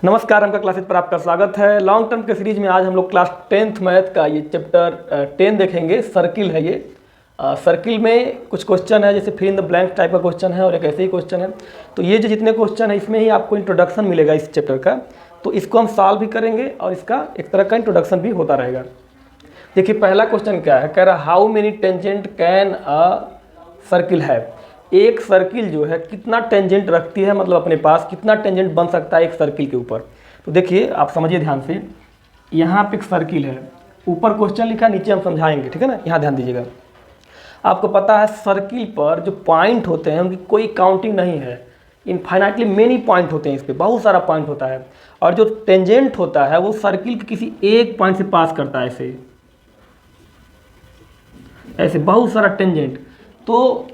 नमस्कार, हमका क्लासेस पर आपका स्वागत है। लॉन्ग टर्म के सीरीज में आज हम लोग क्लास 10th मैथ का ये चैप्टर 10 देखेंगे। सर्किल है ये। सर्किल में कुछ क्वेश्चन है, जैसे fill in the blank type का क्वेश्चन है और एक ऐसे ही क्वेश्चन है। तो ये जो जितने क्वेश्चन है इसमें ही आपको इंट्रोडक्शन मिलेगा इस चैप्टर का, तो इसको हम सॉल्व भी करेंगे और इसका एक तरह का इंट्रोडक्शन भी होता रहेगा। देखिए पहला क्वेश्चन क्या है, कह रहा how many tangent can a circle have. एक सर्किल जो है कितना टेंजेंट रखती है, मतलब अपने पास कितना टेंजेंट बन सकता है एक सर्किल के ऊपर। तो देखिए आप समझिए ध्यान से, यहाँ पे एक सर्किल है, ऊपर क्वेश्चन लिखा, नीचे हम समझाएंगे, ठीक है ना। यहाँ ध्यान दीजिएगा, आपको पता है सर्किल पर जो पॉइंट होते हैं उनकी कोई काउंटिंग नहीं है। इनफाइनाइटली मेनी पॉइंट होते हैं, इस पर बहुत सारा पॉइंट होता है। और जो टेंजेंट होता है वो सर्किल के किसी एक पॉइंट से पास करता है, ऐसे ऐसे बहुत सारा टेंजेंट। तो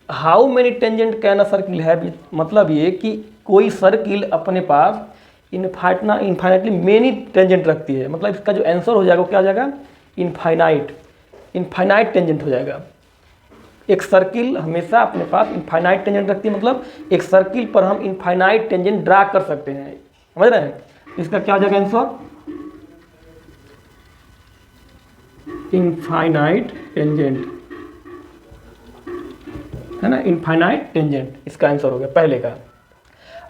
how many tangent can a circle है, मतलब ये कि कोई सर्किल अपने पास इनफाइनाइटली मेनी टेंजेंट रखती है। मतलब इसका जो आंसर हो जाएगा वो क्या हो जाएगा, इनफाइनाइट टेंजेंट हो जाएगा। एक सर्किल हमेशा अपने पास इनफाइनाइट टेंजेंट रखती है, मतलब एक सर्किल पर हम इनफाइनाइट टेंजेंट ड्रा कर सकते हैं, समझ रहे हैं। इसका क्या हो जाएगा आंसर, इनफाइनाइट टेंजेंट, है ना, इनफाइनाइट टेंजेंट इसका आंसर हो गया पहले का।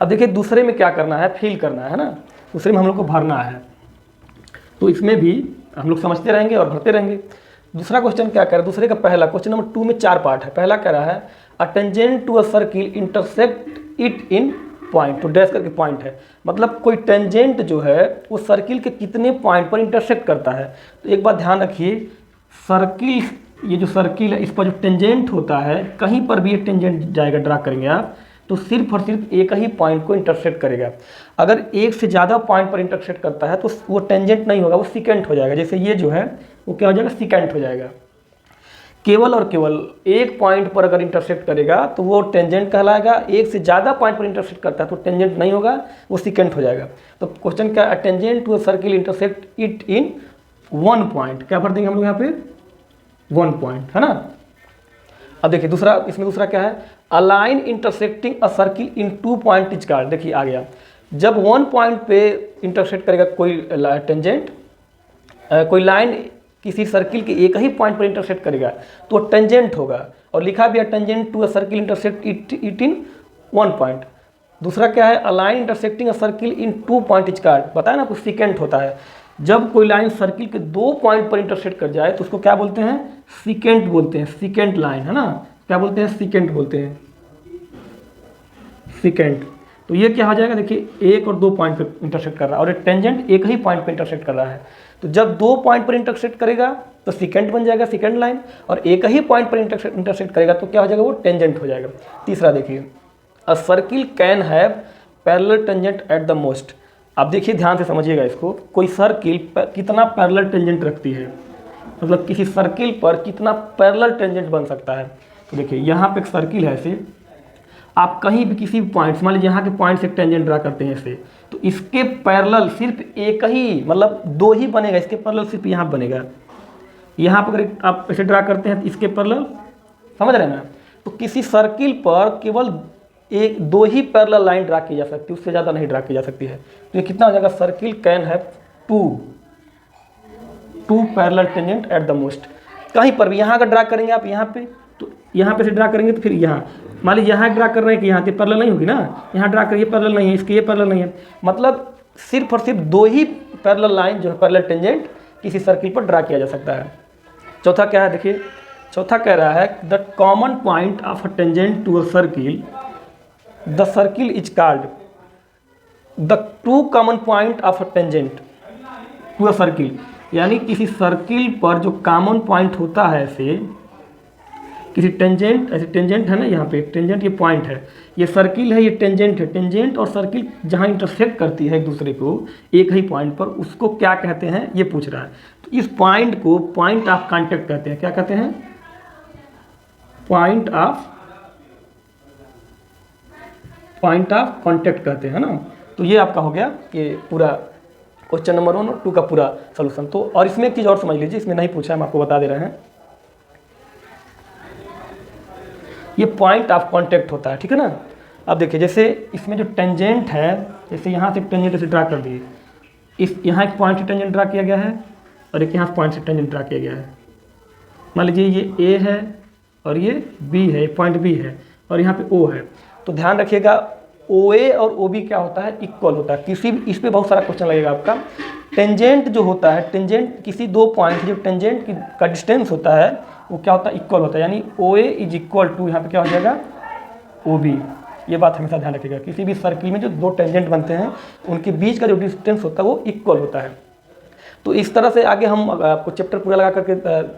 अब देखिए दूसरे में क्या करना है, फिल करना है ना। दूसरे में हम लोग को भरना है, तो इसमें भी हम लोग समझते रहेंगे और भरते रहेंगे। दूसरा क्वेश्चन क्या कर रहा है, दूसरे का पहला क्वेश्चन नंबर 2 में 4 पार्ट है। पहला कह रहा है a tangent to a circle intersect it in point, तो डैश करके पॉइंट है, मतलब कोई टेंजेंट जो है वो सर्किल के कितने पॉइंट पर इंटरसेक्ट करता है। तो एक बात ध्यान रखिए, सर्किल, ये जो सर्किल है इस पर जो टेंजेंट होता है, कहीं पर भी ये टेंजेंट जाएगा, ड्रा करेंगे आप, तो सिर्फ और सिर्फ एक ही पॉइंट को इंटरसेक्ट करेगा। अगर एक से ज़्यादा पॉइंट पर इंटरसेक्ट करता है तो वो टेंजेंट नहीं होगा, वो सिकेंट हो जाएगा। जैसे ये जो है वो क्या हो जाएगा, सिकेंट हो जाएगा। केवल और केवल एक पॉइंट पर अगर इंटरसेक्ट करेगा तो वो टेंजेंट कहलाएगा। एक से ज़्यादा पॉइंट पर इंटरसेक्ट करता है तो टेंजेंट नहीं होगा, वो सिकेंट हो जाएगा। तो क्वेश्चन क्या, tangent to a circle intersect it in 1 point, क्या भर देंगे हम लोग यहाँ पे, 1 पॉइंट, है ना। अब देखिए दूसरा, इसमें दूसरा क्या है, a line intersecting a circle in 2 point is card. देखिए आ गया, जब 1 पॉइंट पे इंटरसेक्ट करेगा कोई टेंजेंट, कोई लाइन किसी सर्किल के एक ही पॉइंट पर इंटरसेक्ट करेगा तो टेंजेंट होगा। और लिखा भी है tangent to a circle intersect it in 1 point. दूसरा क्या है, a line intersecting a circle in 2 point is called, बताया ना कुछ सिकेंट होता है। जब कोई लाइन सर्किल के 2 पॉइंट पर इंटरसेक्ट कर जाए तो उसको क्या बोलते हैं, सिकेंट बोलते हैं, सिकेंट लाइन, है ना। क्या बोलते हैं, सिकेंट बोलते हैं, सिकेंट। तो ये क्या हो जाएगा, देखिए 1 और 2 पॉइंट पर इंटरसेक्ट कर रहा है और एक टेंजेंट एक ही पॉइंट पर इंटरसेक्ट कर रहा है। तो जब 2 पॉइंट पर इंटरसेक्ट करेगा तो सिकेंट बन जाएगा, सिकेंड लाइन, और एक ही पॉइंट पर इंटरसेक्ट करेगा तो क्या हो जाएगा, वो टेंजेंट हो जाएगा। तीसरा देखिए, अ circle can have parallel tangent at the most. अब देखिए ध्यान से समझिएगा इसको, कोई सर्किल कितना पैरेलल टेंजेंट रखती है, मतलब किसी सर्किल पर कितना पैरेलल टेंजेंट बन सकता है। तो देखिए यहाँ पे एक सर्किल है ऐसे, आप कहीं भी किसी भी पॉइंट, मान लीजिए यहाँ के पॉइंट से एक टेंजेंट ड्रा करते हैं ऐसे, तो इसके पैरेलल सिर्फ एक ही, मतलब 2 ही बनेगा, इसके पैरेलल सिर्फ यहाँ बनेगा। यहाँ पर अगर आप ऐसे ड्रा करते हैं तो इसके पैरेलल, समझ रहे हैं ना। तो किसी सर्किल पर केवल 2 ही पैरेलल लाइन ड्रा की जा सकती है, उससे ज़्यादा नहीं ड्रा की जा सकती है। तो ये कितना हो जाएगा, circle can have 2 parallel tangent at the most. कहीं पर भी, यहाँ अगर ड्रा करेंगे आप यहाँ पे, तो यहाँ पे से ड्रा करेंगे तो फिर यहाँ, मान लीजिए यहाँ ड्रा कर रहे हैं कि यहाँ पे पैरेलल नहीं होगी ना, यहाँ ड्रा करिए पैरेलल नहीं है, इसके ये पैरेलल नहीं है, मतलब सिर्फ और सिर्फ 2 ही पैरेलल लाइन जो है, पैरेलल टेंजेंट किसी सर्किल पर ड्रा किया जा सकता है। चौथा क्या है, देखिए चौथा कह रहा है the common point of a tangent to a circle, the circle is called the 2 common point of a tangent to a circle. यानी किसी सर्किल पर जो कॉमन पॉइंट होता है, ऐसे किसी टेंजेंट, ऐसे टेंजेंट है ना, यहाँ पे टेंजेंट, ये पॉइंट है, ये सर्किल है, ये टेंजेंट है। टेंजेंट और सर्किल जहाँ इंटरसेक्ट करती है एक दूसरे को एक ही पॉइंट पर, उसको क्या कहते हैं ये पूछ रहा है। तो इस पॉइंट को पॉइंट ऑफ कांटेक्ट कहते हैं। क्या कहते हैं, पॉइंट ऑफ कांटेक्ट कहते हैं ना। तो ये आपका हो गया ये पूरा क्वेश्चन नंबर 1 और 2 का पूरा सोल्यूशन। तो और इसमें एक चीज़ और समझ लीजिए, इसमें नहीं पूछा, हम आपको बता दे रहे हैं, ये पॉइंट ऑफ कांटेक्ट होता है, ठीक है ना। अब देखिए जैसे इसमें जो टेंजेंट है, जैसे यहाँ से टेंजेंट ऐसे ड्रा कर दिए, इस यहाँ एक पॉइंट से टेंजेंट ड्रा किया गया है और एक यहाँ पॉइंट से टेंजेंट ड्रा किया गया है। मान लीजिए ये ए है और ये बी है, पॉइंट बी है और यहाँ पे ओ है। तो ध्यान रखिएगा ओ ए और ओ बी क्या होता है, इक्वल होता है। किसी भी, इस पर बहुत सारा क्वेश्चन लगेगा आपका। टेंजेंट जो होता है, टेंजेंट किसी दो पॉइंट जो टेंजेंट का डिस्टेंस होता है वो क्या होता है, इक्वल होता है। यानी ओ ए इज इक्वल टू यहाँ पे क्या हो जाएगा, ओ बी। ये बात हमेशा ध्यान रखिएगा, किसी भी सर्किल में जो दो टेंजेंट बनते हैं उनके बीच का जो डिस्टेंस होता है वो इक्वल होता है। तो इस तरह से आगे हम आपको चैप्टर पूरा लगा करके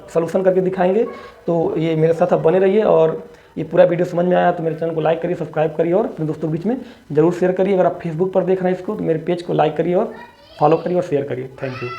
सॉल्यूशन करके दिखाएंगे। तो ये मेरे साथ आप बने रहिए, और ये पूरा वीडियो समझ में आया तो मेरे चैनल को लाइक करिए, सब्सक्राइब करिए और अपने दोस्तों के बीच में जरूर शेयर करिए। अगर आप फेसबुक पर देख रहे हैं इसको तो मेरे पेज को लाइक करिए और फॉलो करिए और शेयर करिए। Thank you.